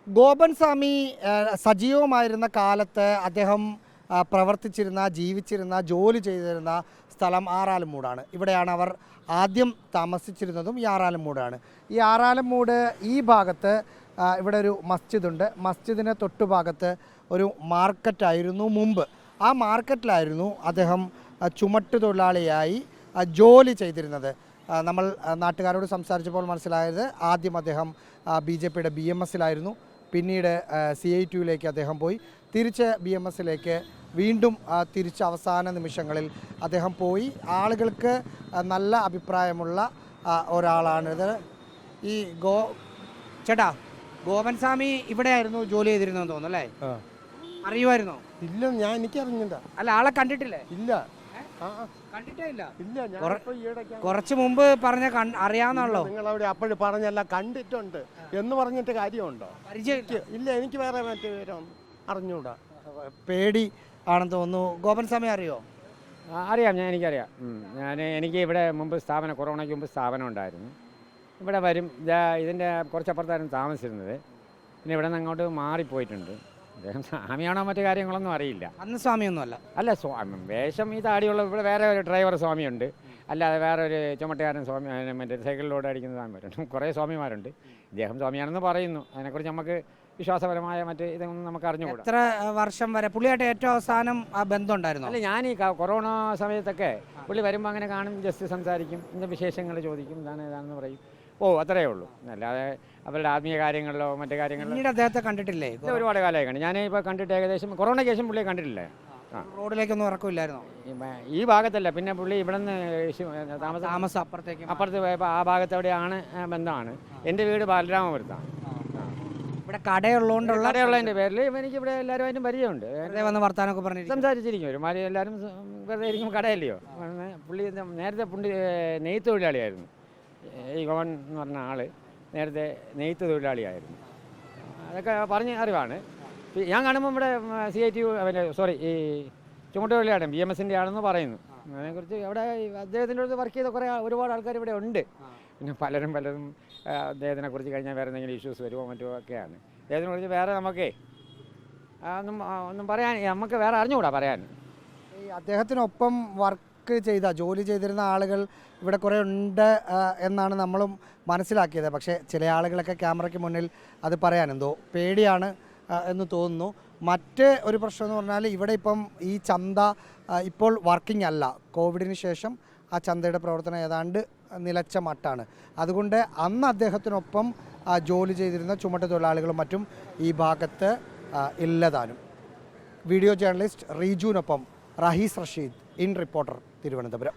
ഗോപൻ സ്വാമി സജീവമായിരുന്ന കാലത്ത് അദ്ദേഹം പ്രവർത്തിച്ചിരുന്ന, ജീവിച്ചിരുന്ന, ജോലി ചെയ്തിരുന്ന സ്ഥലം ആറാലുംമൂടാണ്. ഇവിടെയാണ് അവർ ആദ്യം താമസിച്ചിരുന്നതും ഈ ആറാലുംമൂടാണ്. ഈ ആറാലുംമൂട് ഈ ഭാഗത്ത് ഇവിടെ ഒരു മസ്ജിദുണ്ട്. മസ്ജിദിന് തൊട്ടുഭാഗത്ത് ഒരു മാർക്കറ്റായിരുന്നു മുമ്പ്. ആ മാർക്കറ്റിലായിരുന്നു അദ്ദേഹം ചുമട്ടുതൊഴിലാളിയായി ജോലി ചെയ്തിരുന്നത്. നമ്മൾ നാട്ടുകാരോട് സംസാരിച്ചപ്പോൾ മനസ്സിലായത് ആദ്യം അദ്ദേഹം BJPയുടെ BMSലായിരുന്നു. പിന്നീട് CITUവിലേക്ക് അദ്ദേഹം പോയി. തിരിച്ച് BMSലേക്ക് വീണ്ടും തിരിച്ച് അവസാന നിമിഷങ്ങളിൽ അദ്ദേഹം പോയി. ആളുകൾക്ക് നല്ല അഭിപ്രായമുള്ള ഒരാളാണിത്. ഈ ചേട്ടാ, ഗോപൻ സ്വാമി ഇവിടെയായിരുന്നു ജോലി ചെയ്തിരുന്നെന്ന് തോന്നുന്നു അല്ലേ? അറിയുമായിരുന്നോ? ഇല്ല, എനിക്ക് അറിഞ്ഞില്ല. അല്ല, ആളെ കണ്ടിട്ടില്ലേ? ഇല്ല, കണ്ടിട്ടേ ഇല്ല. കുറച്ച് മുമ്പ് പറഞ്ഞ അറിയാവുന്നല്ലോ. നിങ്ങൾ അവിടെ അപ്പോഴും പറഞ്ഞല്ല കണ്ടിട്ടുണ്ട് എന്ന് പറഞ്ഞിട്ട് കാര്യമുണ്ടോ? ഇല്ല, എനിക്ക് വേറെ മറ്റു വിവരം അറിഞ്ഞൂടാ. പേടി ആണെന്ന് തോന്നുന്നു. ഗോപൻ സ്വാമി അറിയോ? അറിയാം, എനിക്കറിയാം. എനിക്ക് ഇവിടെ മുമ്പ് കൊറോണയ്ക്ക് മുമ്പ് സ്ഥാപനം ഉണ്ടായിരുന്നു. ഇവിടെ വരും. ഇതിൻ്റെ കുറച്ചപ്പുറത്തായിരുന്നു താമസിച്ചിരുന്നത്. പിന്നെ ഇവിടെ നിന്ന് അങ്ങോട്ട് മാറിപ്പോയിട്ടുണ്ട്. അദ്ദേഹം സ്വാമിയാണോ മറ്റു കാര്യങ്ങളൊന്നും അറിയില്ല. അന്ന് സ്വാമിയൊന്നുമല്ല. അല്ല, സ്വാമി വേഷം ഈ താടിയുള്ള. ഇവിടെ വേറെ ഒരു ഡ്രൈവർ സ്വാമിയുണ്ട്, അല്ലാതെ വേറെ ഒരു ചുമട്ടുകാരൻ സ്വാമി, മറ്റേ സൈക്കിളിലൂടെ അടിക്കുന്ന സ്വാമിമാരുണ്ട്. കുറേ സ്വാമിമാരുണ്ട്. ഇദ്ദേഹം സ്വാമിയാണെന്ന് പറയുന്നു. അതിനെക്കുറിച്ച് നമുക്ക് വിശ്വാസപരമായ മറ്റ് ഇതൊന്നും നമുക്ക് അറിഞ്ഞുകൂടാ. എത്ര വർഷം വരെ പുള്ളിയായിട്ട് ഏറ്റവും അവസാനം ആ ബന്ധം ഉണ്ടായിരുന്നു? അല്ല, ഞാൻ ഈ കൊറോണ സമയത്തൊക്കെ പുള്ളി വരുമ്പോൾ അങ്ങനെ കാണും, ജസ്റ്റ് സംസാരിക്കും, ഇതിൻ്റെ വിശേഷങ്ങൾ ചോദിക്കും, ഇതാണെന്ന് പറയും. അത്രയേ ഉള്ളൂ. അല്ലാതെ അവരുടെ ആത്മീയ കാര്യങ്ങളിലോ മറ്റു കാര്യങ്ങളിലോ. പിന്നീട് അദ്ദേഹത്തെ കണ്ടിട്ടില്ലേ? ഒരുപാട് കാലമായി കണ്ടു. ഞാനിപ്പോൾ കണ്ടിട്ട് ഏകദേശം കൊറോണയ്ക്ക് ശേഷം പുള്ളിയെ കണ്ടിട്ടില്ലേ. റോഡിലേക്കൊന്നും ഇറക്കില്ലായിരുന്നോ? ഈ ഭാഗത്തല്ല, പിന്നെ പുള്ളി ഇവിടെ നിന്ന് താമസം അപ്പുറത്ത് പോയപ്പോൾ ആ ഭാഗത്ത് എവിടെയാണ് ബന്ധമാണ്. എൻ്റെ വീട് ബാലരാമപുരത്താണ്. ഇവിടെ കടയുള്ളതിൻ്റെ പേരിൽ എനിക്ക് ഇവിടെ എല്ലാവരുമായിട്ടും പരിചയമുണ്ട്. വന്ന് വർത്താനൊക്കെ പറഞ്ഞ് സംസാരിച്ചിരിക്കും. ഒരുമാതിരി എല്ലാവരും വെറുതെ ഇരിക്കും. കടയല്ലയോ. പുള്ളി നേരത്തെ നെയ്ത്ത് തൊഴിലാളിയായിരുന്നു. ഈ ഗോവൻ എന്ന് പറഞ്ഞ ആൾ നേരത്തെ നെയ്ത്ത് തൊഴിലാളിയായിരുന്നു. അതൊക്കെ പറഞ്ഞ അറിവാണ്. ഞാൻ കാണുമ്പോൾ ഇവിടെ CITU ഈ ചുമട്ടുതൊഴിലാളിയാണ്, BMSൻ്റെ ആണെന്ന് പറയുന്നു. അതിനെക്കുറിച്ച് അവിടെ അദ്ദേഹത്തിൻ്റെ അടുത്ത് വർക്ക് ചെയ്ത ഒരുപാട് ആൾക്കാർ ഇവിടെ ഉണ്ട്. പിന്നെ പലരും അദ്ദേഹത്തിനെ കുറിച്ച് കഴിഞ്ഞാൽ വേറെ എന്തെങ്കിലും ഇഷ്യൂസ് വരുമോ മറ്റോ ഒക്കെയാണ്. അദ്ദേഹത്തിനെ കുറിച്ച് വേറെ നമുക്കേ ഒന്നും പറയാൻ, നമുക്ക് വേറെ അറിഞ്ഞുകൂടാ പറയാൻ. ഈ അദ്ദേഹത്തിനൊപ്പം ജോലി ചെയ്തിരുന്ന ആളുകൾ ഇവിടെ കുറേ ഉണ്ട് എന്നാണ് നമ്മളും മനസ്സിലാക്കിയത്. പക്ഷേ ചില ആളുകളൊക്കെ ക്യാമറയ്ക്ക് മുന്നിൽ അത് പറയാൻ എന്തോ പേടിയാണ് എന്ന് തോന്നുന്നു. മറ്റ് ഒരു പ്രശ്നം എന്ന് പറഞ്ഞാൽ ഇവിടെ ഇപ്പം ഈ ചന്ത ഇപ്പോൾ വർക്കിംഗ് അല്ല. കോവിഡിന് ശേഷം ആ ചന്തയുടെ പ്രവർത്തനം ഏതാണ്ട് നിലച്ച മട്ടാണ്. അതുകൊണ്ട് അന്ന് അദ്ദേഹത്തിനൊപ്പം ജോലി ചെയ്തിരുന്ന ചുമട്ടുതൊഴിലാളികളും മറ്റും ഈ ഭാഗത്ത് ഇല്ലതാനും. വീഡിയോ ജേർണലിസ്റ്റ് റീജുവിനൊപ്പം റഹീസ് റഷീദ്, ഇൻ റിപ്പോർട്ടർ, തിരുവനന്തപുരം.